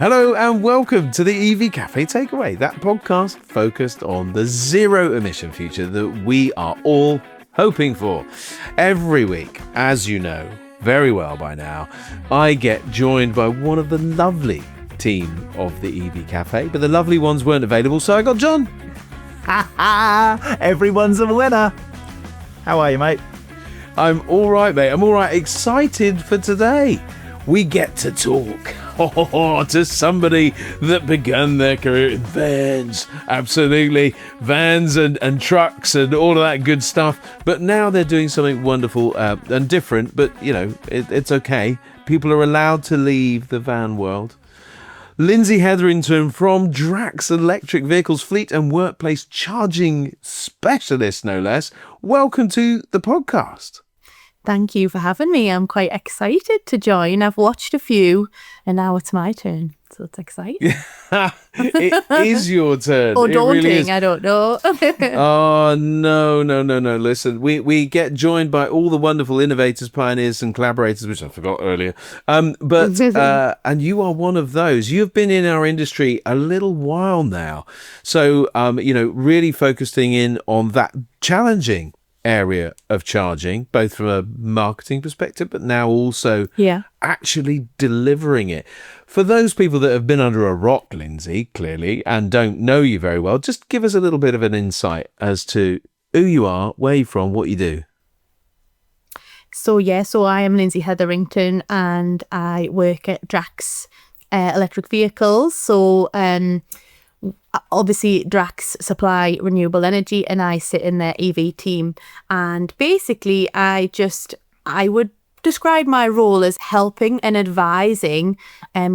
Hello and welcome to the EV Cafe Takeaway, that podcast focused on the zero-emission future that we are all hoping for. Every week, as you know very well by now, I get joined by one of the lovely team of the EV Cafe, but the lovely ones weren't available, so I got John. Everyone's a winner. How are you, mate? I'm all right, mate. I'm all right. Excited for today. We get to talk to somebody that began their career in vans. Absolutely. Vans and trucks and all of that good stuff. But now they're doing something wonderful and different. But, you know, it's okay. People are allowed to leave the van world. Lyndsey Hetherington from Drax Electric Vehicles Fleet and Workplace Charging Specialist, no less. Welcome to the podcast. Thank you for having me. I'm quite excited to join. I've watched a few and now it's my turn. So it's exciting. It is your turn. Or daunting, really I don't know. Oh, no. Listen, we get joined by all the wonderful innovators, pioneers and collaborators, which I forgot earlier. And you are one of those. You've been in our industry a little while now. So, really focusing in on that challenging area of charging, both from a marketing perspective, but now also actually delivering it. For those people that have been under a rock, Lyndsey, clearly, and don't know you very well, just give us a little bit of an insight as to who you are, where you're from, what you do. So I am Lyndsey Hetherington and I work at Drax Electric Vehicles. So obviously Drax supply renewable energy and I sit in their EV team, and basically I would describe my role as helping and advising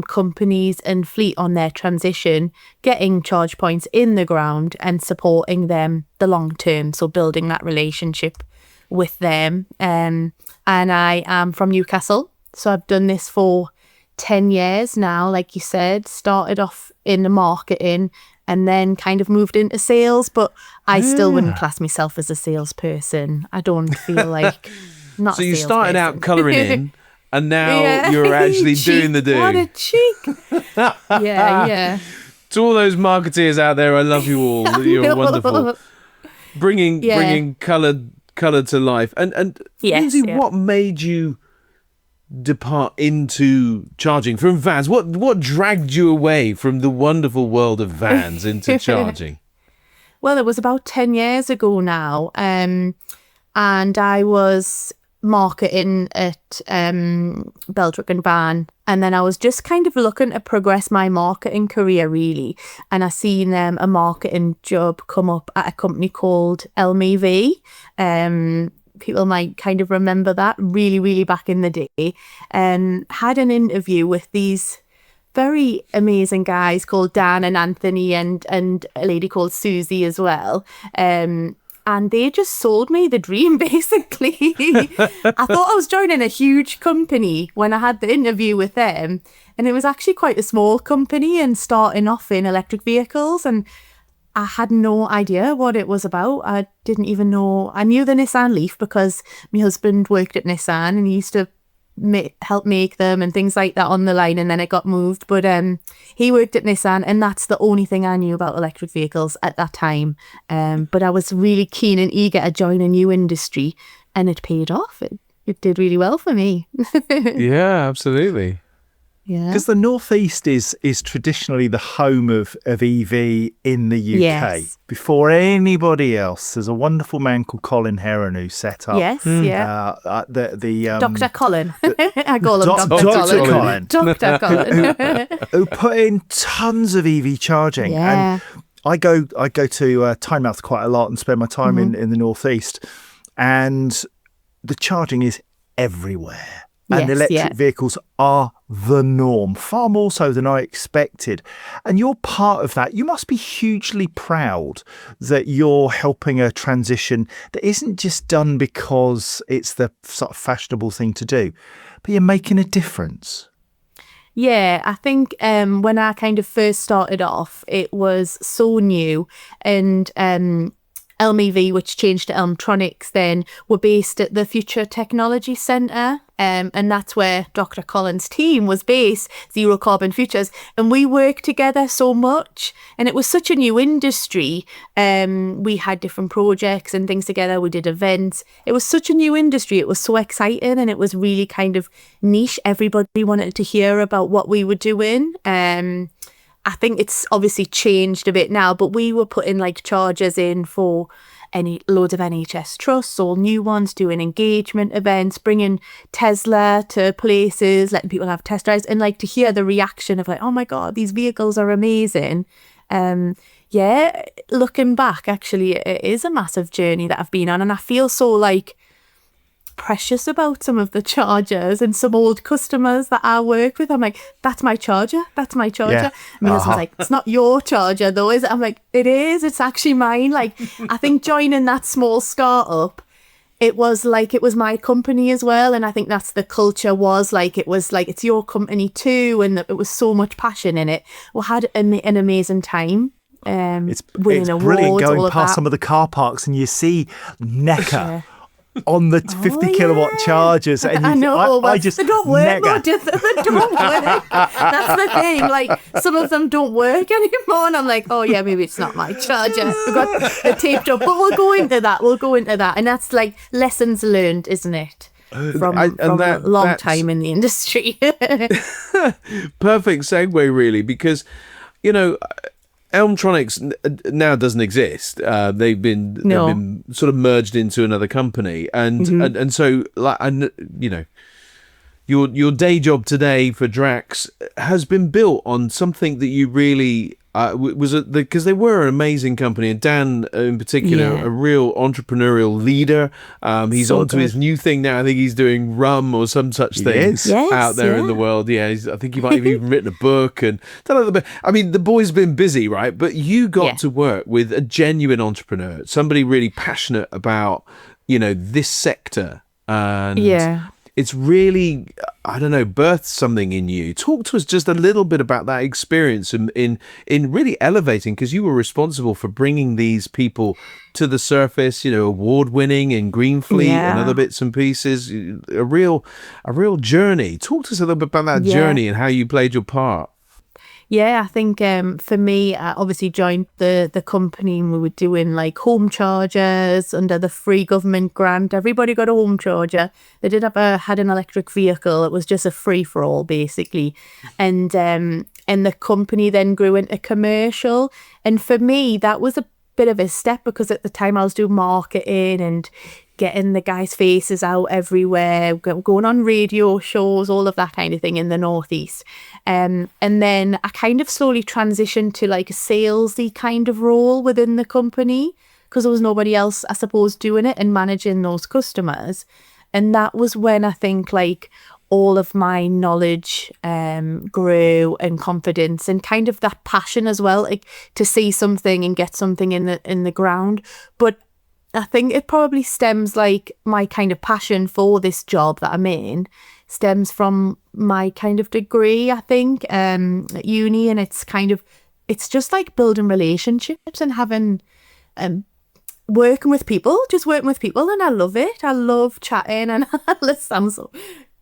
companies and fleet on their transition, getting charge points in the ground and supporting them the long term, so building that relationship with them. And I am from Newcastle, so I've done this for 10 years now, like you said. Started off in the marketing and then kind of moved into sales, but I still wouldn't class myself as a salesperson. I don't feel like not. So you started out colouring in and now you're actually doing the do. What a cheek. Yeah. To all those marketeers out there, I love you all. You're wonderful. Bringing colour to life. And Yes, Lyndsey, what made you depart into charging from vans? What dragged you away from the wonderful world of vans into charging? Well, it was about 10 years ago now, and I was marketing at Beltrick and Van, and then I was just kind of looking to progress my marketing career really, and I seen a marketing job come up at a company called Elmtronics. People might kind of remember that really, really back in the day. Had an interview with these very amazing guys called Dan and Anthony and a lady called Susie as well. And they just sold me the dream, basically. I thought I was joining a huge company when I had the interview with them. And it was actually quite a small company and starting off in electric vehicles. And I had no idea what it was about. I didn't even know. I knew the Nissan Leaf because my husband worked at Nissan and he used to help make them and things like that on the line, and then it got moved. But he worked at Nissan and that's the only thing I knew about electric vehicles at that time. But I was really keen and eager to join a new industry, and it paid off. It did really well for me. Yeah, absolutely. Yeah. Because the Northeast is traditionally the home of EV in the UK. Yes. Before anybody else, there's a wonderful man called Colin Heron who set up. Yes, yeah. Dr. Colin. I call him Dr. Colin. Dr. Colin. who put in tons of EV charging. Yeah. And I go to Tynemouth quite a lot and spend my time in the Northeast. And the charging is everywhere. And electric vehicles are the norm, far more so than I expected. And you're part of that. You must be hugely proud that you're helping a transition that isn't just done because it's the sort of fashionable thing to do, but you're making a difference. Yeah, I think when I kind of first started off, it was so new, and LMEV, which changed to Elmtronics then, were based at the Future Technology Centre And that's where Dr. Collins' team was based, Zero Carbon Futures. And we worked together so much. And it was such a new industry. We had different projects and things together. We did events. It was such a new industry. It was so exciting, and it was really kind of niche. Everybody wanted to hear about what we were doing. I think it's obviously changed a bit now, but we were putting like chargers in for loads of NHS trusts, all new ones, doing engagement events, bringing Tesla to places, letting people have test drives, and like to hear the reaction of like, oh my God, these vehicles are amazing. Yeah, looking back, actually, it is a massive journey that I've been on, and I feel so like precious about some of the chargers and some old customers that I work with. I'm like, that's my charger. Yeah. My husband's like, it's not your charger though, is it? I'm like, it is. It's actually mine. Like, I think joining that small startup, it was my company as well. And I think that's the culture was like, it's your company too. And it was so much passion in it. We had an amazing time. It's brilliant going past some of the car parks and you see Necker on the 50 kilowatt chargers. And I know, I just they don't work. They don't work. That's the thing. Like, some of them don't work anymore. And I'm like, oh yeah, maybe it's not my charger. We've got the taped up. But we'll go into that. And that's like lessons learned, isn't it? From a long time in the industry. Perfect segue, really, because, you know, Elmtronics now doesn't exist. They've been sort of merged into another company, and so like, you know, your day job today for Drax has been built on something that you really because they were an amazing company, and Dan in particular, a real entrepreneurial leader. He's so onto his new thing now. I think he's doing rum or some such thing out there in the world. Yeah, I think he might have even written a book. And I mean, the boy's been busy, right? But you got to work with a genuine entrepreneur, somebody really passionate about, you know, this sector. And it's really, I don't know, birthed something in you. Talk to us just a little bit about that experience in really elevating, because you were responsible for bringing these people to the surface, you know, award-winning in Green Fleet and other bits and pieces. A real journey. Talk to us a little bit about that journey and how you played your part. Yeah, I think for me, I obviously joined the company, and we were doing like home chargers under the free government grant. Everybody got a home charger. They did had an electric vehicle. It was just a free for all, basically. And the company then grew into commercial. And for me, that was a bit of a step, because at the time I was doing marketing and getting the guys' faces out everywhere, going on radio shows, all of that kind of thing in the Northeast. And then I kind of slowly transitioned to like a salesy kind of role within the company, because there was nobody else, I suppose, doing it and managing those customers. And that was when I think like all of my knowledge grew, and confidence, and kind of that passion as well, like to see something and get something in the ground. But I think it probably stems, like my kind of passion for this job that I'm in stems from my kind of degree, I think, at uni. And it's just like building relationships and having, working with people. And I love it. I love chatting, and it sounds so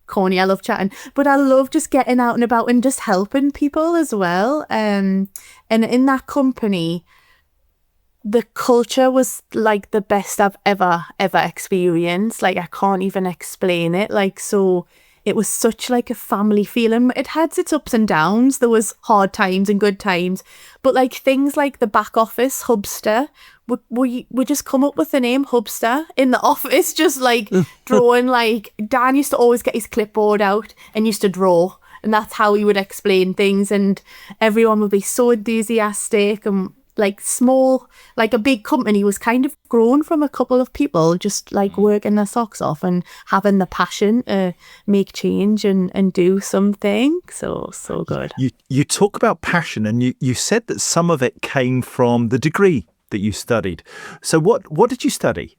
corny, I love chatting, but I love just getting out and about and just helping people as well. And in that company, the culture was like the best I've ever experienced. Like, I can't even explain it. Like, so it was such like a family feeling. It had its ups and downs. There was hard times and good times, but like things like the back office, Hubster, we just come up with the name Hubster in the office, just like drawing. Like, Dan used to always get his clipboard out and used to draw, and that's how he would explain things, and everyone would be so enthusiastic. And like a big company was kind of grown from a couple of people just like working their socks off and having the passion to make change and do something. So good. You talk about passion, and you said that some of it came from the degree that you studied. So what did you study?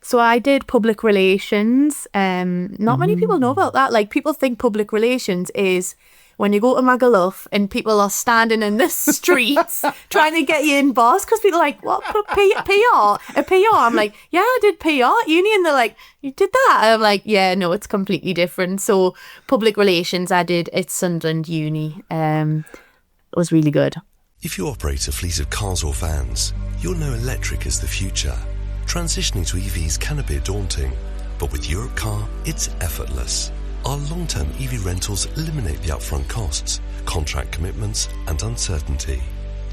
So I did public relations. Not many people know about that. Like, people think public relations is when you go to Magaluf and people are standing in the streets trying to get you in bars because people are like, what, PR? A PR? I'm like, yeah, I did PR at uni. And they're like, you did that? And I'm like, yeah, no, it's completely different. So public relations I did at Sunderland Uni. It was really good. If you operate a fleet of cars or vans, you'll know electric is the future. Transitioning to EVs can be daunting, but with Europe Car, it's effortless. Our long-term EV rentals eliminate the upfront costs, contract commitments, and uncertainty.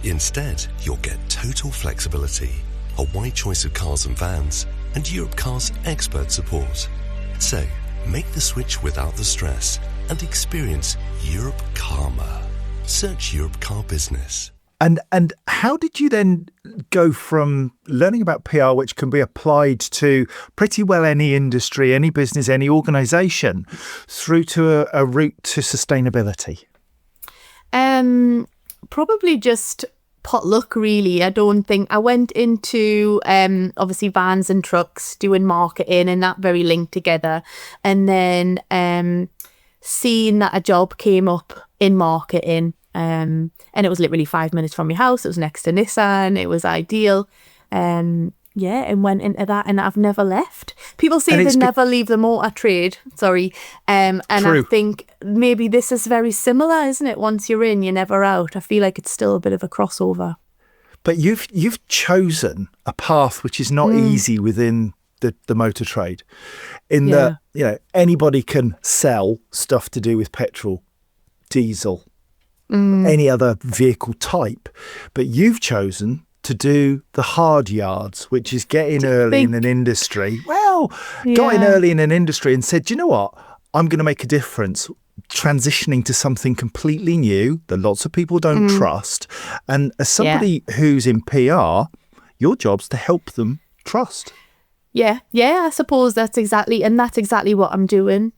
Instead, you'll get total flexibility, a wide choice of cars and vans, and Europe Car's expert support. So, make the switch without the stress and experience Europe Karma. Search Europe Car Business. And how did you then go from learning about PR, which can be applied to pretty well any industry, any business, any organisation, through to a route to sustainability? Probably just potluck, really. I don't think I went into obviously vans and trucks doing marketing and that very linked together, and then seeing that a job came up in marketing. And it was literally 5 minutes from your house. It was next to Nissan. It was ideal. And went into that, and I've never left. People say they never leave the motor trade. Sorry. And True. I think maybe this is very similar, isn't it? Once you're in, you're never out. I feel like it's still a bit of a crossover. But you've chosen a path which is not easy within the motor trade, in that, you know, anybody can sell stuff to do with petrol, diesel, any other vehicle type, but you've chosen to do the hard yards, which is getting early in an industry. Got in early in an industry and said, you know what, I'm going to make a difference, transitioning to something completely new that lots of people don't trust. And as somebody who's in PR, your job's to help them trust. Yeah, I suppose that's exactly what I'm doing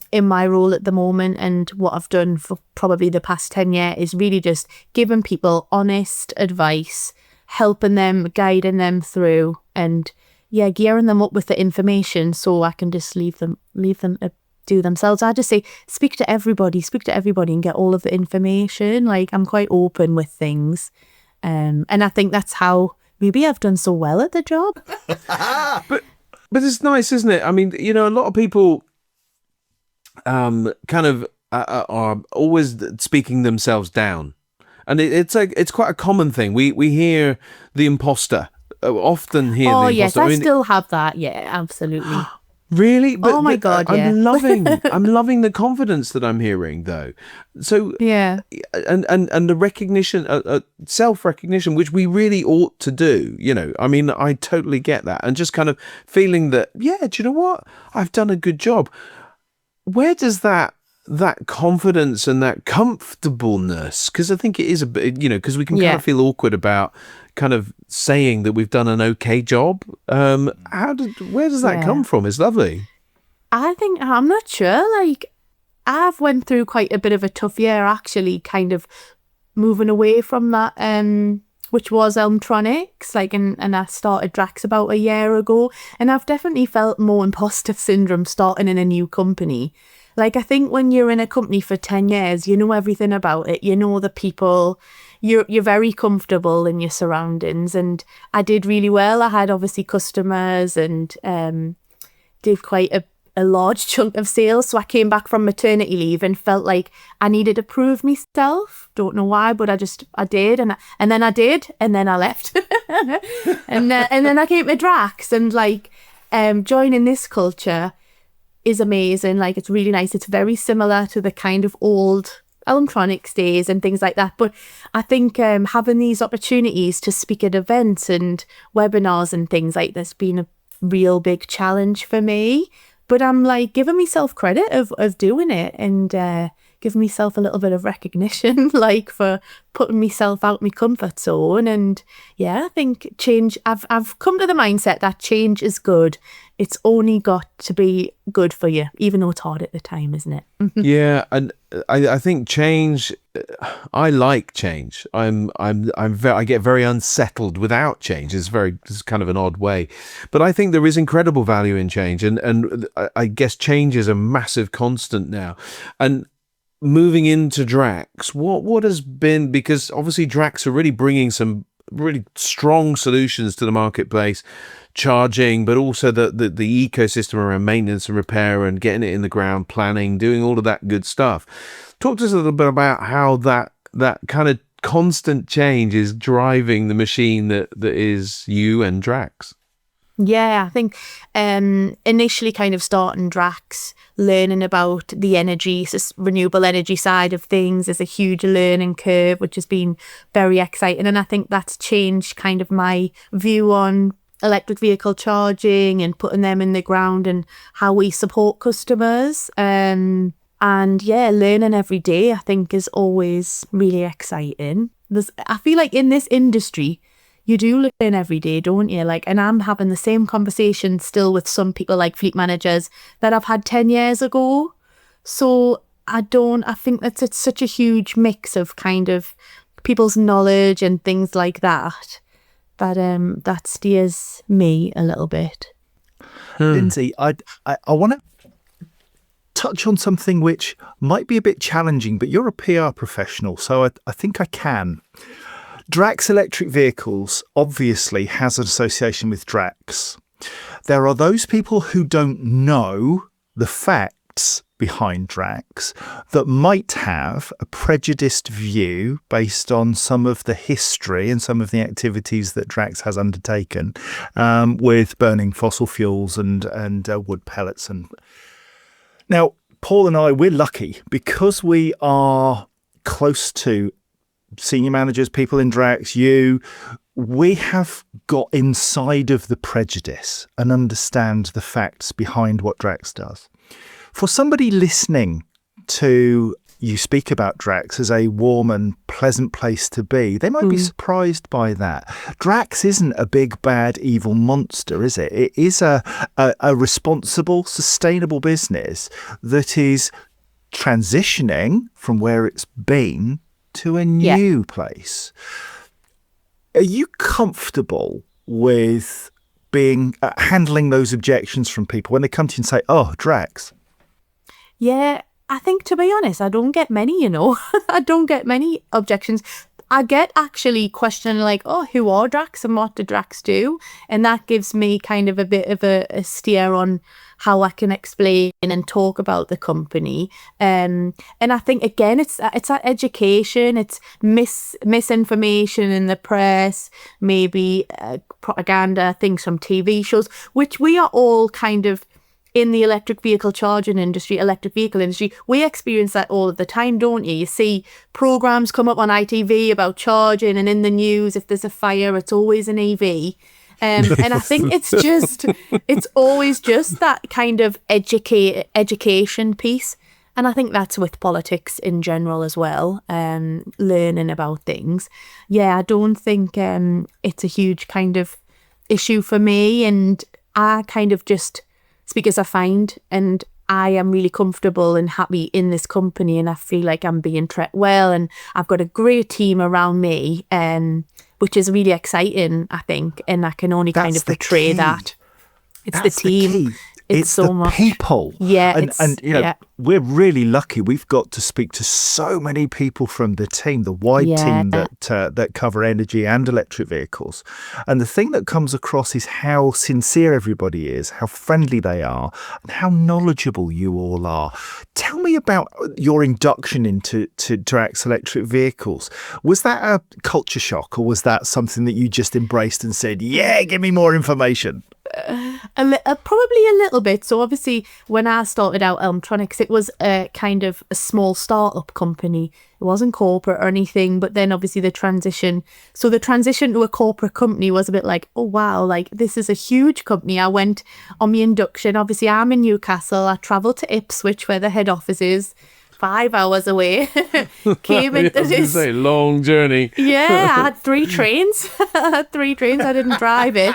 in my role at the moment, and what I've done for probably the past 10 years is really just giving people honest advice, helping them, guiding them through, and gearing them up with the information so I can just leave them to do themselves. I just say, speak to everybody and get all of the information. Like, I'm quite open with things. And I think that's how maybe I've done so well at the job. But it's nice, isn't it? I mean, you know, a lot of people are always speaking themselves down, and it's quite a common thing. We hear the imposter, often hear the imposter. I still have that. Yeah, absolutely. Really? Oh my God, yeah. I'm loving the confidence that I'm hearing, though. So yeah, and the recognition, self-recognition, which we really ought to do. You know, I mean, I totally get that, and just kind of feeling that, do you know what? I've done a good job. Where does that confidence and that comfortableness, because I think it is a bit, you know, because we can kind of feel awkward about kind of saying that we've done an okay job. Where does that come from? It's lovely. I think, I'm not sure. Like, I've went through quite a bit of a tough year, actually, kind of moving away from that, which was Elmtronics, and I started Drax about a year ago, and I've definitely felt more imposter syndrome starting in a new company. Like, I think when you're in a company for 10 years, you know everything about it, you know the people, you're very comfortable in your surroundings, and I did really well. I had obviously customers and did quite a large chunk of sales. So I came back from maternity leave and felt like I needed to prove myself. Don't know why, but I did. And then I did, and then I left. and then I came to Drax, and joining this culture is amazing. Like, it's really nice. It's very similar to the kind of old Elmtronics days and things like that. But I think having these opportunities to speak at events and webinars and things like this been a real big challenge for me. But I'm giving myself credit of doing it, and giving myself a little bit of recognition, for putting myself out my comfort zone. And I think change, I've come to the mindset that change is good. It's only got to be good for you, even though it's hard at the time, isn't it? Yeah, and I think change. I like change. I get very unsettled without change. It's kind of an odd way, but I think there is incredible value in change, and I guess change is a massive constant now. And moving into Drax, what has been, because obviously Drax are really bringing some really strong solutions to the marketplace, charging, but also the ecosystem around maintenance and repair and getting it in the ground, planning, doing all of that good stuff. Talk to us a little bit about how that kind of constant change is driving the machine that is you and Drax. Yeah, I think initially kind of starting Drax, learning about the energy, renewable energy side of things is a huge learning curve, which has been very exciting. And I think that's changed kind of my view on electric vehicle charging and putting them in the ground and how we support customers. And yeah, learning every day, I think, is always really exciting. I feel like in this industry, you do learn every day, don't you? Like, and I'm having the same conversation still with some people, like fleet managers, that I've had 10 years ago. So I think it's such a huge mix of kind of people's knowledge and things like that that steers me a little bit. Lyndsey, I want to touch on something which might be a bit challenging, but you're a PR professional, so I think I can. Drax Electric Vehicles obviously has an association with Drax. There are those people who don't know the facts behind Drax that might have a prejudiced view based on some of the history and some of the activities that Drax has undertaken with burning fossil fuels and wood pellets. And now, Paul and I, we're lucky because we are close to senior managers, people in Drax, we have got inside of the prejudice and understand the facts behind what Drax does. For somebody listening to you speak about Drax as a warm and pleasant place to be, they might be surprised by that. Drax isn't a big, bad, evil monster, is it? It is a responsible, sustainable business that is transitioning from where it's been to a new place. Are you comfortable with being handling those objections from people when they come to you and say, "Oh, Drax"? Yeah, I think, to be honest, I don't get many, I don't get many objections. I get actually questioning like, "Oh, who are Drax and what do Drax do?" And that gives me kind of a bit of a steer on how I can explain and talk about the company. And I think, again, it's that education, it's misinformation in the press, maybe propaganda, things from TV shows, which we are all kind of in the electric vehicle charging industry, electric vehicle industry. We experience that all of the time, don't you? You see programs come up on ITV about charging, and in the news, if there's a fire, it's always an EV. And I think it's always just that kind of education piece. And I think that's with politics in general as well, learning about things. Yeah, I don't think it's a huge kind of issue for me. And I kind of just speak as I find, and I am really comfortable and happy in this company, and I feel like I'm being treated well, and I've got a great team around me, which is really exciting, I think, and I can only kind of portray that. It's the team. It's so the much people. Yeah, and we're really lucky. We've got to speak to so many people from the team, the wide team that cover energy and electric vehicles. And the thing that comes across is how sincere everybody is, how friendly they are, and how knowledgeable you all are. Tell me about your induction into Drax electric vehicles. Was that a culture shock, or was that something that you just embraced and said, "Yeah, give me more information"? Probably a little bit. So obviously when I started out Elmtronics, it was a kind of a small startup company. It wasn't corporate or anything, but then obviously the transition to a corporate company was a bit like, oh wow, like this is a huge company. I went on my induction. Obviously I'm in Newcastle. I travelled to Ipswich where the head office is, 5 hours away. Came into this long journey. Yeah, I had 3 trains. I didn't drive it.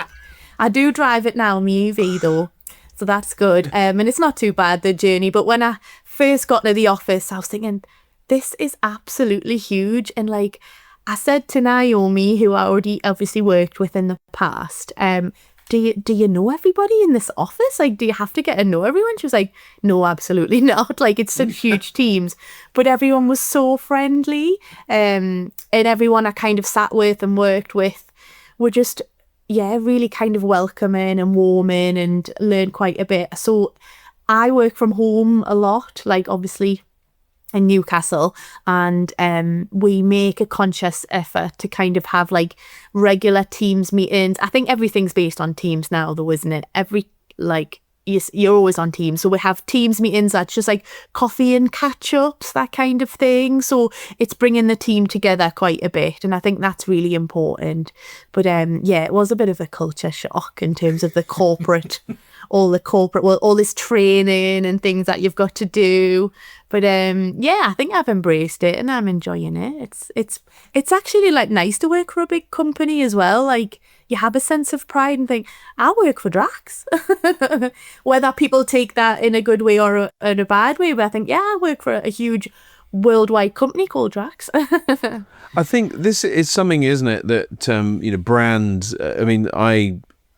I do drive it now, my EV though, so that's good. And it's not too bad, the journey. But when I first got to the office, I was thinking, this is absolutely huge. And like I said to Naomi, who I already obviously worked with in the past, do you know everybody in this office? Like, do you have to get to know everyone? She was like, no, absolutely not. Like, it's such huge teams. But everyone was so friendly. And everyone I kind of sat with and worked with were just, really kind of welcoming and warming, and learned quite a bit. So I work from home a lot, like obviously in Newcastle, and we make a conscious effort to kind of have like regular Teams meetings. I think everything's based on Teams now though, isn't it? You're always on Teams. So we have Teams meetings that's just like coffee and catch-ups, that kind of thing. So it's bringing the team together quite a bit. And I think that's really important. But it was a bit of a culture shock in terms of the corporate, all this training and things that you've got to do. But I think I've embraced it and I'm enjoying it. It's actually like nice to work for a big company as well. Like, you have a sense of pride and think, I work for Drax. Whether people take that in a good way or in a bad way, but I think, I work for a huge worldwide company called Drax. I think this is something, isn't it, that brands.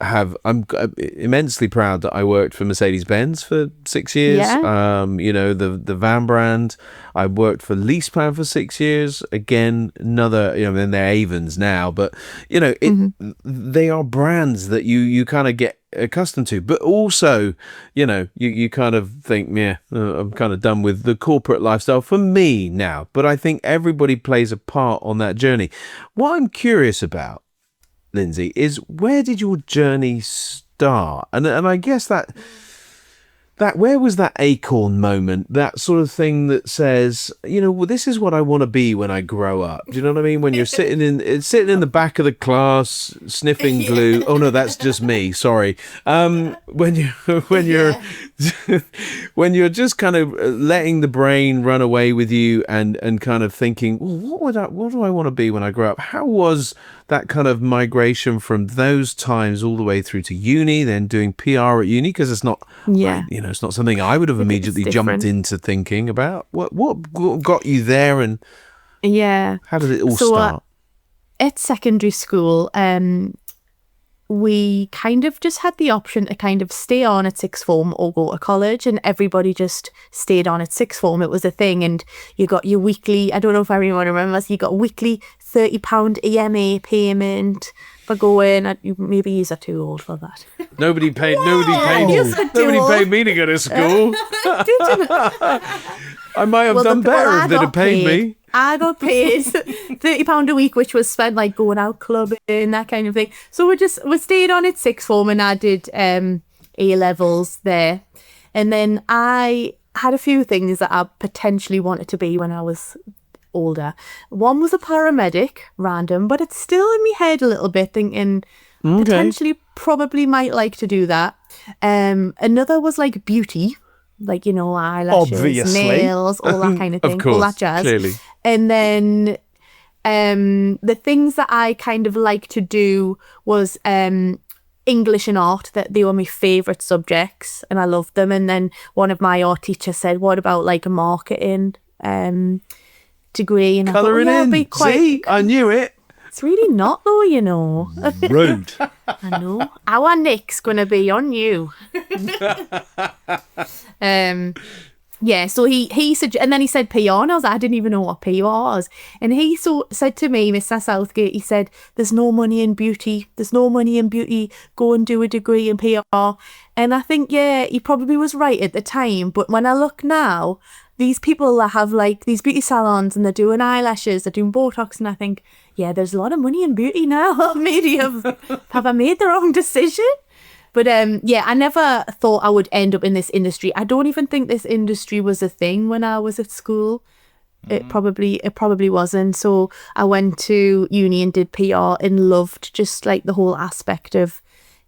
I'm immensely proud that I worked for Mercedes-Benz for 6 years. Yeah. The van brand. I worked for LeasePlan for 6 years. Again, another, then they're Avons now, but they are brands that you kind of get accustomed to. But also, you kind of think, I'm kind of done with the corporate lifestyle for me now. But I think everybody plays a part on that journey. What I'm curious about, Lyndsey, is where did your journey start? And I guess that where was that acorn moment, that sort of thing that says, this is what I want to be when I grow up. Do you know what I mean? When you're sitting in the back of the class sniffing glue. Oh no, that's just me. Sorry. When you're when you're just kind of letting the brain run away with you and kind of thinking, well, what do I want to be when I grow up? How was that kind of migration from those times all the way through to uni, then doing PR at uni? Because it's not, it's not something I would have immediately jumped into thinking about. What got you there, and how did it all start? At secondary school, we kind of just had the option to kind of stay on at sixth form or go to college, and everybody just stayed on at sixth form. It was a thing, and you got your weekly, I don't know if everyone remembers, you got a weekly £30 EMA payment for going. Maybe you're too old for that. Nobody paid me to go to school. I might have done better if they'd have paid me. I got paid £30 a week, which was spent like going out clubbing, that kind of thing. So we stayed on at sixth form, and I did A-levels there. And then I had a few things that I potentially wanted to be when I was older. One was a paramedic, random, but it's still in my head a little bit, thinking potentially probably might like to do that. Another was like beauty, like, eyelashes, obviously, nails, all that kind of thing, of course, all that jazz. Clearly. And then the things that I kind of like to do was English and art, that they were my favourite subjects and I loved them. And then one of my art teachers said, what about like a marketing degree? And colouring in. See, I knew it. It's really not though, Rude. I know. Our Nick's going to be on you. So he said, and then he said PR, and I was like, I didn't even know what PR was. And he said to me, Mr. Southgate, he said, there's no money in beauty. Go and do a degree in PR. And I think, he probably was right at the time. But when I look now, these people that have like these beauty salons and they're doing eyelashes, they're doing Botox, and I think, there's a lot of money in beauty now. Maybe have I made the wrong decision? But I never thought I would end up in this industry. I don't even think this industry was a thing when I was at school. It probably wasn't. So I went to uni and did PR and loved just like the whole aspect of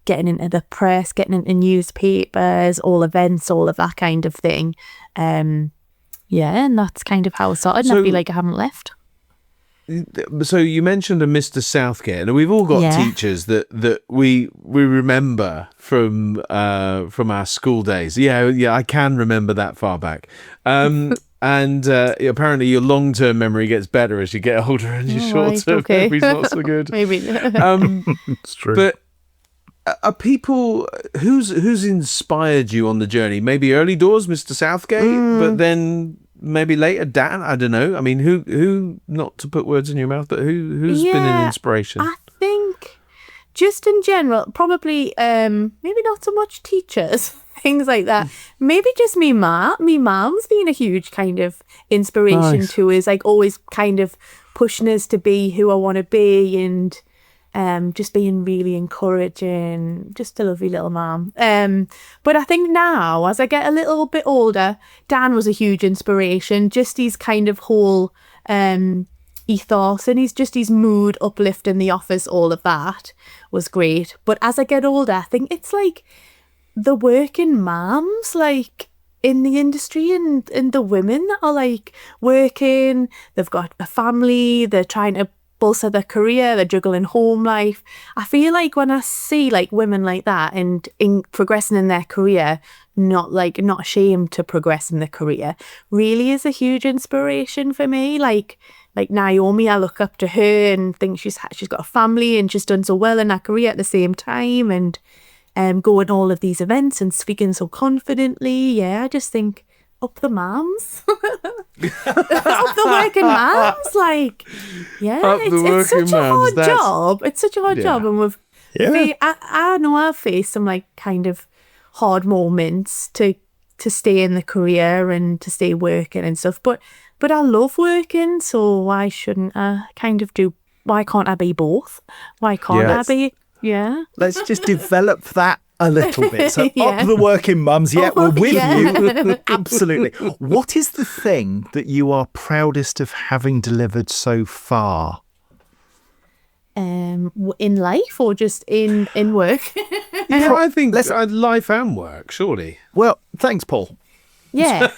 getting into the press, getting into newspapers, all events, all of that kind of thing. And that's kind of how it started. And I feel like I haven't left. So you mentioned a Mr. Southgate, and we've all got teachers that we remember from our school days. Yeah, I can remember that far back. And apparently your long-term memory gets better as you get older, and your short-term memory's not so good. Maybe. It's true. But are people who's inspired you on the journey? Maybe early doors, Mr. Southgate, but then maybe later Dan. I don't know. I mean, who? Not to put words in your mouth, but who's been an inspiration? I think just in general, probably maybe not so much teachers, things like that. Maybe just me mom's been a huge kind of inspiration to us, like always kind of pushing us to be who I want to be, and just being really encouraging, just a lovely little mom. But I think now, as I get a little bit older, Dan was a huge inspiration. Just his kind of whole ethos, and his mood uplift in the office, all of that was great. But as I get older, I think it's like the working moms, like in the industry, and the women that are like working, they've got a family, they're trying to bolster their career, they're juggling home life. I feel like when I see like women like that and in progressing in their career, not ashamed to progress in their career, really is a huge inspiration for me. Like Naomi, I look up to her and think she's got a family and she's done so well in her career at the same time, and going to all of these events and speaking so confidently. Yeah, I just think up the moms. Up the working moms, like, yeah, it's such a hard job. It's such a hard job, and I know I've faced some like kind of hard moments to stay in the career and to stay working and stuff. But I love working, so why shouldn't I kind of do? Why can't I be both? Why can't I be? Yeah. Let's just develop that a little bit. So up the working mums, we're with you. Absolutely. What is the thing that you are proudest of having delivered so far? In life or just in work? I think life and work, surely. Well, thanks, Paul. Yeah.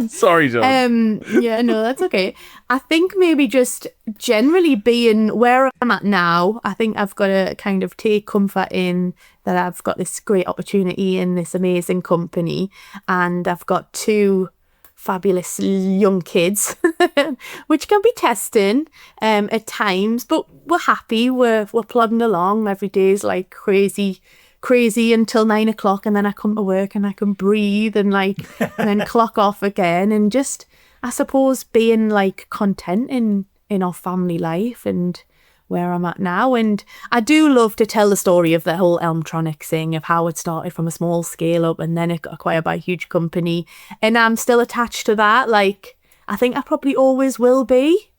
Sorry, John. Yeah, no, that's okay. I think maybe just generally being where I'm at now, I think I've got to kind of take comfort in that I've got this great opportunity in this amazing company, and I've got 2 fabulous young kids, which can be testing at times, but we're happy. We're plodding along. Every day is like crazy until 9 o'clock, and then I come to work and I can breathe and then clock off again, and just, I suppose, being like content in our family life and where I'm at now. And I do love to tell the story of the whole Elmtronics thing, of how it started from a small scale up and then it got acquired by a huge company, and I'm still attached to that. Like, I think I probably always will be.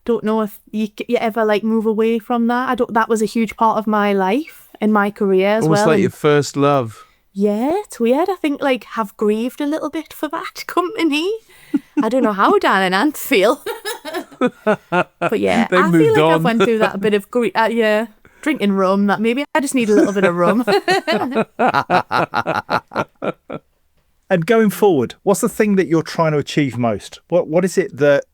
Don't know if you ever like move away from that. That was a huge part of my life in my career as Almost well. Like your first love. Yeah, it's weird. I think like have grieved a little bit for that company. I don't know how Dan and Ant feel. But yeah, I feel like I've went through that a bit of grief. Drinking rum, that maybe I just need a little bit of rum. And going forward, what's the thing that you're trying to achieve most? What is it that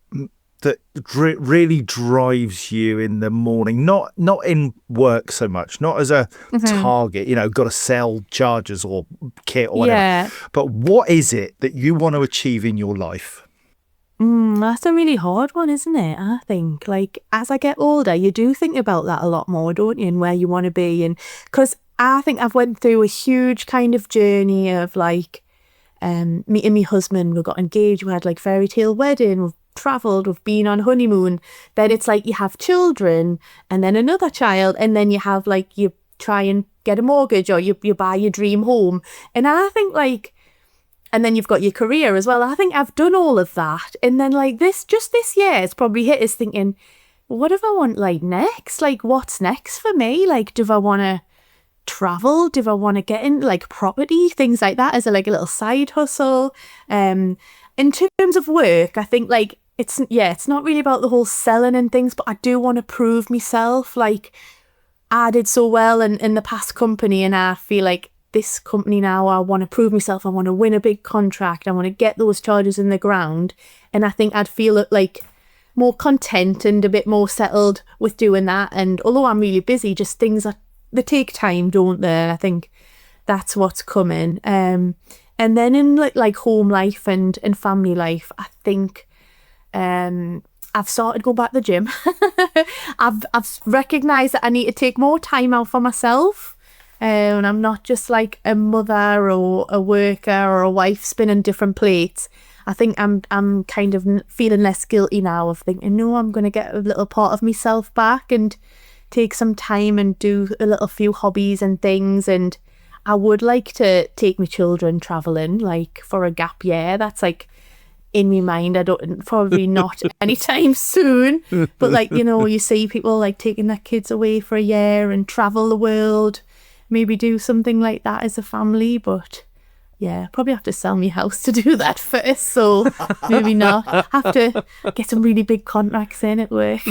really drives you in the morning? Not in work so much, not as a target, got to sell chargers or kit or whatever. But what is it that you want to achieve in your life? That's a really hard one, isn't it? I think, like, as I get older, you do think about that a lot more, don't you? And where you want to be. And because I think I've went through a huge kind of journey of like meeting my husband. We got engaged, we had like fairy tale wedding, we've travelled, we've been on honeymoon. Then it's like you have children and then another child, and then you have like, you try and get a mortgage or you buy your dream home. And I think like, and then you've got your career as well. I think I've done all of that. And then like this year, it's probably hit us thinking, what do I want like next? Like what's next for me? Like, do I want to travel? Do I want to get into like property? Things like that as a little side hustle. In terms of work, I think like, it's not really about the whole selling and things, but I do want to prove myself. Like I did so well in the past company, and I feel like this company now, I want to prove myself. I want to win a big contract. I want to get those charges in the ground. And I think I'd feel like more content and a bit more settled with doing that. And although I'm really busy, just things they take time, don't they? I think that's what's coming. And then in like home life and family life, I think I've started going back to the gym. I've recognised that I need to take more time out for myself. And I'm not just like a mother or a worker or a wife spinning different plates. I think I'm kind of feeling less guilty now of thinking, no, I'm going to get a little part of myself back and take some time and do a little few hobbies and things. And I would like to take my children travelling, like for a gap year. That's like in my mind. I don't, probably not anytime soon, but like, you know, you see people like taking their kids away for a year and travel the world, maybe do something like that as a family. But yeah, probably have to sell my house to do that first, so maybe not. Have to get some really big contracts in at work.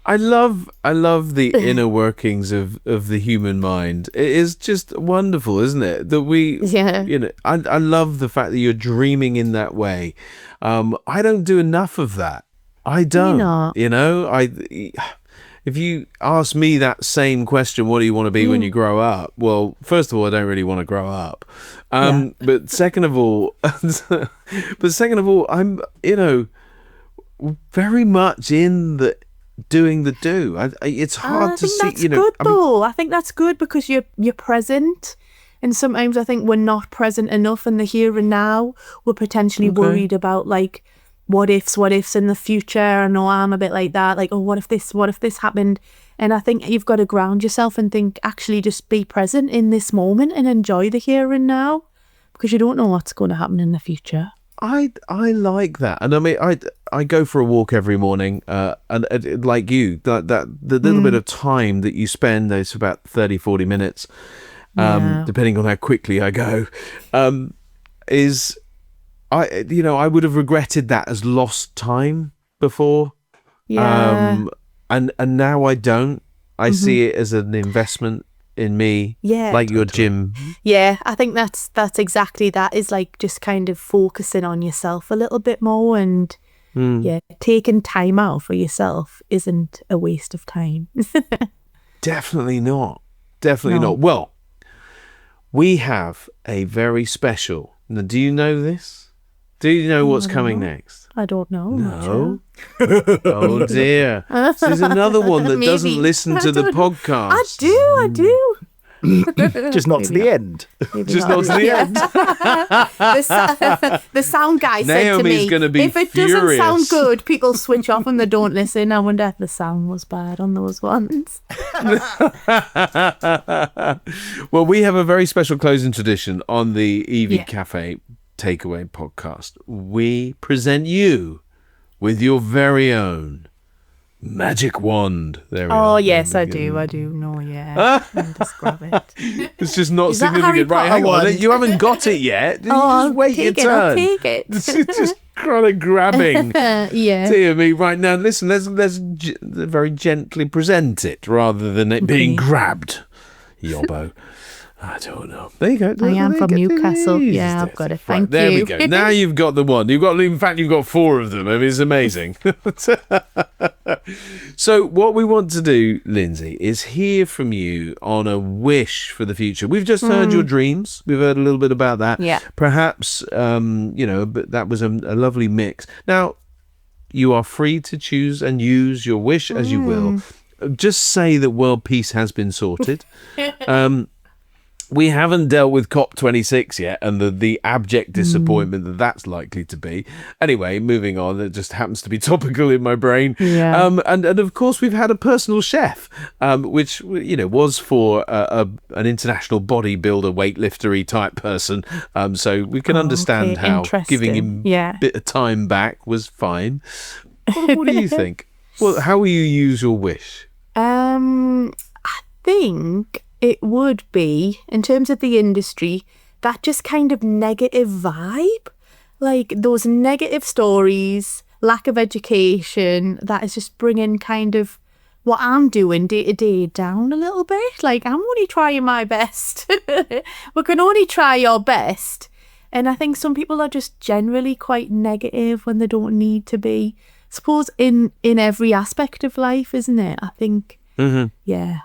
I love the inner workings of the human mind. It is just wonderful, isn't it? That you know, I love the fact that you're dreaming in that way. I don't do enough of that. I don't. You know, if you ask me that same question, what do you want to be when you grow up? Well, first of all, I don't really want to grow up. But second of all, I'm, you know, very much in the doing the do. It's hard to see, you know. Good though. I think that's good because you're present, and sometimes I think we're not present enough in the here and now. We're potentially worried about like what ifs in the future. I know I'm a bit like that. Like, oh, what if this happened? And I think you've got to ground yourself and think, actually, just be present in this moment and enjoy the here and now, because you don't know what's going to happen in the future. I like that, and I mean, I go for a walk every morning, and like you, the little bit of time that you spend, it's about 30-40 minutes, depending on how quickly I go, is I would have regretted that as lost time before, and now I don't. I see it as an investment in me, like your gym. Yeah, I think that's exactly that, is like just kind of focusing on yourself a little bit more, and taking time out for yourself isn't a waste of time. Definitely not. Well, we have a very special. Now, do you know this? Do you know what's coming next? I don't know. No. Oh dear. This is another one that doesn't listen to the podcast. I do. Just not to the end. Just not to the end. The sound guy Naomi's said to me, gonna be if it furious. doesn't sound good, people switch off and they don't listen. I wonder if the sound was bad on those ones. Well, we have a very special closing tradition on the EV Cafe Takeaway podcast. We present you with your very own magic wand. There we are. Oh, yes, I do. No, yeah. Just grab it. It's just not Is that Harry significant. Right, hang Potter on. one? You haven't got it yet. Just wait your turn. I'll take it. It's just kind of grabbing. Yeah. Dear me, right now, listen, let's very gently present it rather than it being grabbed. Yobbo. I don't know. There you go. I am from Newcastle. Yeah, I've got it. Thank you. There we go. Now you've got the one. In fact, you've got 4 of them. I mean, it's amazing. So what we want to do, Lyndsey, is hear from you on a wish for the future. We've just heard your dreams. We've heard a little bit about that. Yeah. Perhaps, but that was a lovely mix. Now, you are free to choose and use your wish as you will. Just say that world peace has been sorted. We haven't dealt with COP26 yet, and the abject disappointment that that's likely to be. Anyway, moving on. It just happens to be topical in my brain. Yeah. And of course, we've had a personal chef, which was for an international bodybuilder, weightliftery type person. So we can understand how giving him a bit of time back was fine. What do you think? Well, how will you use your wish? I think it would be, in terms of the industry, that just kind of negative vibe. Like those negative stories, lack of education, that is just bringing kind of what I'm doing day to day down a little bit. Like, I'm only trying my best. We can only try your best. And I think some people are just generally quite negative when they don't need to be. I suppose in every aspect of life, isn't it? I think, yeah.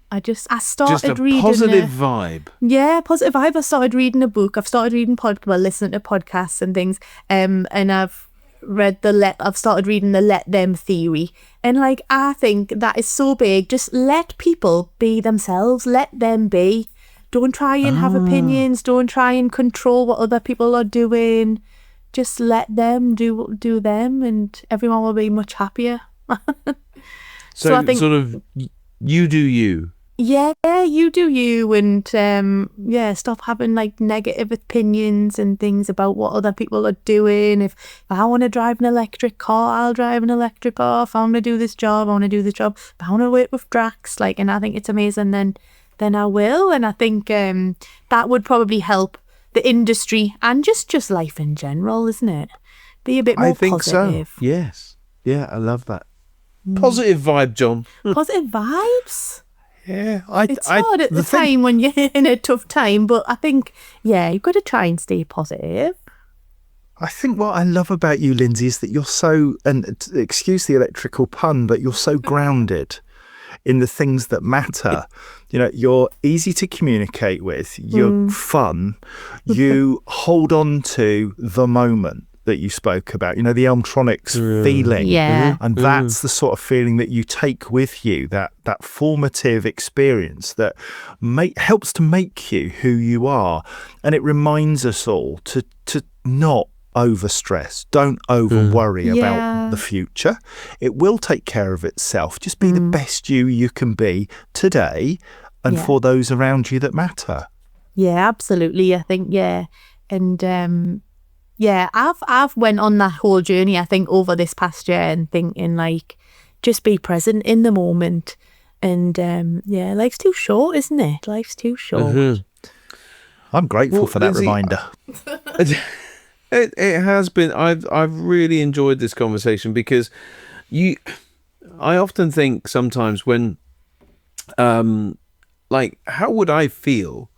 I started reading positive vibe. Yeah, positive vibe. I started reading a book. I've started reading listening to podcasts and things. And I've I've started reading the let them theory, and like I think that is so big. Just let people be themselves. Let them be. Don't try and have opinions. Don't try and control what other people are doing. Just let them do them, and everyone will be much happier. So I think sort of you do you. Yeah, you do you, and stop having like negative opinions and things about what other people are doing. If I want to drive an electric car, I'll drive an electric car. If I want to do this job, I want to do this job. If I want to work with Drax, like, and I think it's amazing, then I will. And I think that would probably help the industry and just life in general, isn't it? Be a bit more positive. I think so. Yes. Yeah, I love that. Positive vibe, John. Positive vibes. Yeah, it's hard at the time when you're in a tough time, but I think, you've got to try and stay positive. I think what I love about you, Lyndsey, is that you're so, and excuse the electrical pun, but you're so grounded in the things that matter. You know, you're easy to communicate with, you're fun, you hold on to the moment that you spoke about, you know, the Elmtronics feeling. Yeah. And that's the sort of feeling that you take with you, that formative experience that helps to make you who you are. And it reminds us all to not overstress. Don't over worry about the future. It will take care of itself. Just be the best you can be today and for those around you that matter. Yeah, absolutely. I think, and I've went on that whole journey, I think, over this past year, and thinking like, just be present in the moment. And life's too short, isn't it? Life's too short. I'm grateful for that Lyndsey, reminder. It has been. I've really enjoyed this conversation because I often think sometimes when, like, how would I feel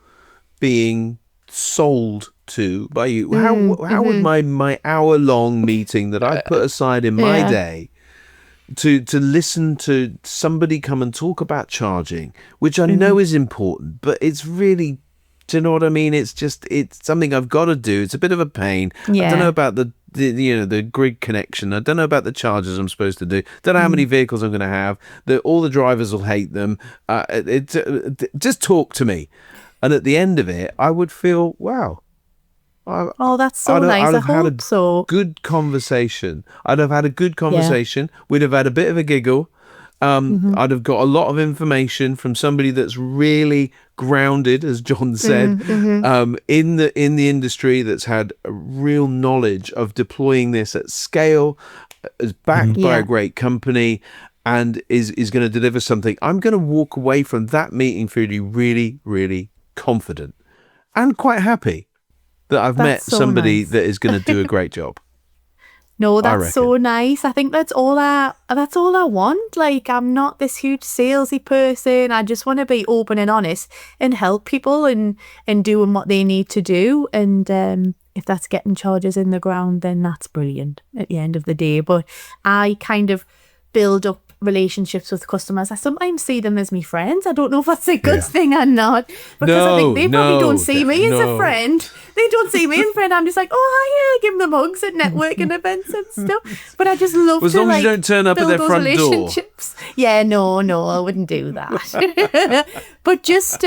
being sold to by you? How would my hour-long meeting that I put aside in my day to listen to somebody come and talk about charging, which I know is important, but it's really, do you know what I mean? It's something I've got to do. It's a bit of a pain. I don't know about the grid connection. I don't know about the chargers I'm supposed to do. Don't know how many vehicles I'm going to have. All the drivers will hate them. Just talk to me. And at the end of it, I would feel, wow. That's so nice. I hope so. Good conversation. I'd have had a good conversation. We'd have had a bit of a giggle. I'd have got a lot of information from somebody that's really grounded, as John said, in the industry, that's had a real knowledge of deploying this at scale, is backed by a great company, and is going to deliver something. I'm going to walk away from that meeting feeling really, really confident and quite happy that I've met somebody that is going to do a great job. No, that's so nice. I think that's all I want. Like, I'm not this huge salesy person. I just want to be open and honest and help people and doing what they need to do. And if that's getting chargers in the ground, then that's brilliant at the end of the day. But I kind of build up relationships with customers. I sometimes see them as my friends. I don't know if that's a good thing or not, because I think they probably don't see me as a friend. They don't see me as a friend. I'm just like, oh, give them hugs at networking events and stuff. But I just love as long as you don't turn up at their front door. Yeah, no, I wouldn't do that. But just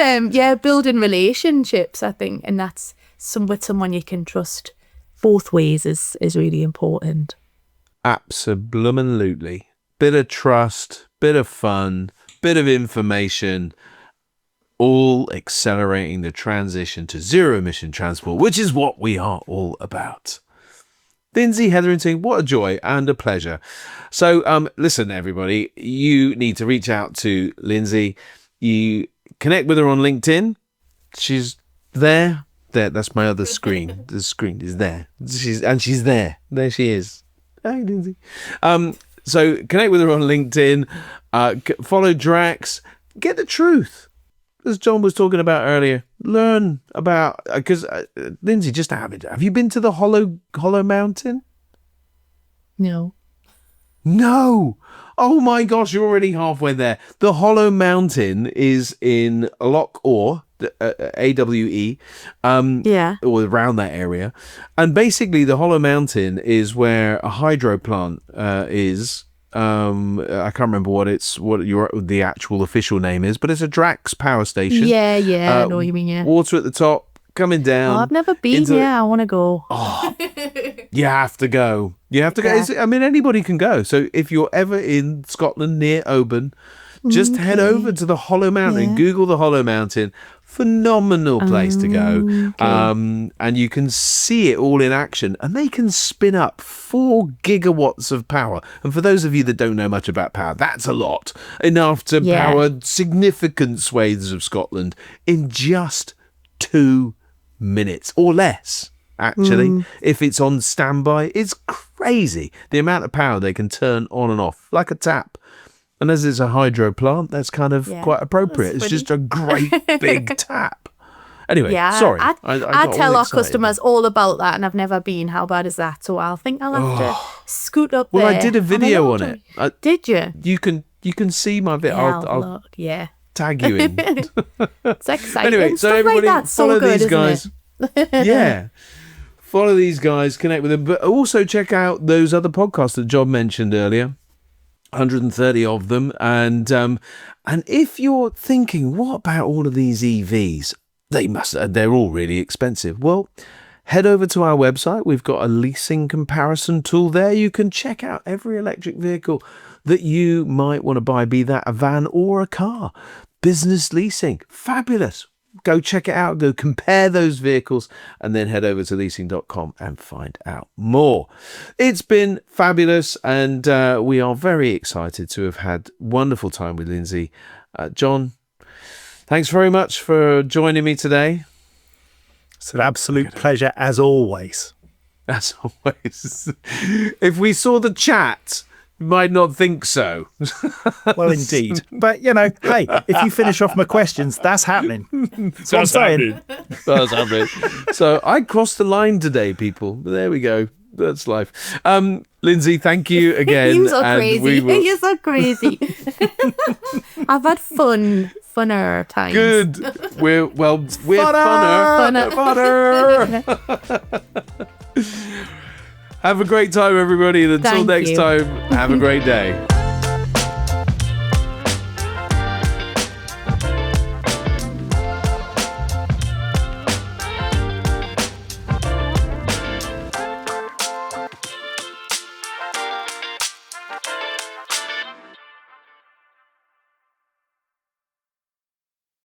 building relationships, I think, and that's with someone you can trust both ways is really important. Absolutely. Bit of trust, bit of fun, bit of information, all accelerating the transition to zero-emission transport, which is what we are all about. Lyndsey Hetherington, what a joy and a pleasure. So, listen, everybody, you need to reach out to Lyndsey. You connect with her on LinkedIn. She's there. That's my other screen. The screen is there. She's there. There she is. Hi, Lyndsey. So connect with her on LinkedIn, follow Drax, get the truth, as John was talking about earlier. Learn about, because Lyndsey, just have you been to the Hollow Mountain? No. Oh my gosh, you're already halfway there. The Hollow Mountain is in Loch Orr, AWE, or around that area. And basically, the Hollow Mountain is where a hydro plant is. I can't remember what the actual official name is, but it's a Drax power station. Yeah, I know what you mean. Yeah, water at the top. Coming down. I've never been. I want to go. Oh, you have to go. You have to go. I mean, anybody can go. So if you're ever in Scotland near Oban, just head over to the Hollow Mountain. Yeah. Google the Hollow Mountain. Phenomenal place to go. Okay. And you can see it all in action. And they can spin up 4 gigawatts of power. And for those of you that don't know much about power, that's a lot. Enough to power significant swathes of Scotland in just 2 minutes or less, actually. If it's on standby, it's crazy the amount of power they can turn on and off like a tap. And as it's a hydro plant, that's kind of quite appropriate. It's just a great big tap. Anyway, sorry. I tell our customers all about that, and I've never been. How bad is that? So I'll have to scoot up there. Well, I did a video on it. Did you? You can see my video. I'll tag you in. It's exciting. Anyway, so everybody follow these guys. Yeah. Follow these guys, connect with them, but also check out those other podcasts that John mentioned earlier. 130 of them. And if you're thinking, what about all of these EVs? They're all really expensive. Well, head over to our website. We've got a leasing comparison tool there. You can check out every electric vehicle that you might want to buy, be that a van or a car. Business leasing. Fabulous. Go check it out. Go compare those vehicles and then head over to leasing.com and find out more. It's been fabulous, and we are very excited to have had wonderful time with Lyndsey. John, thanks very much for joining me today. It's an absolute pleasure, as always. As always. If we saw the chat, you might not think so. Well, indeed. But, hey, if you finish off my questions, that's happening. That's what I'm saying. That's happening. So I crossed the line today, people. But there we go. That's life. Lyndsey, thank you again. You're so crazy. You're so crazy. I've had funner times. Good. We're funner. Have a great time, everybody. And until next time, have a great day.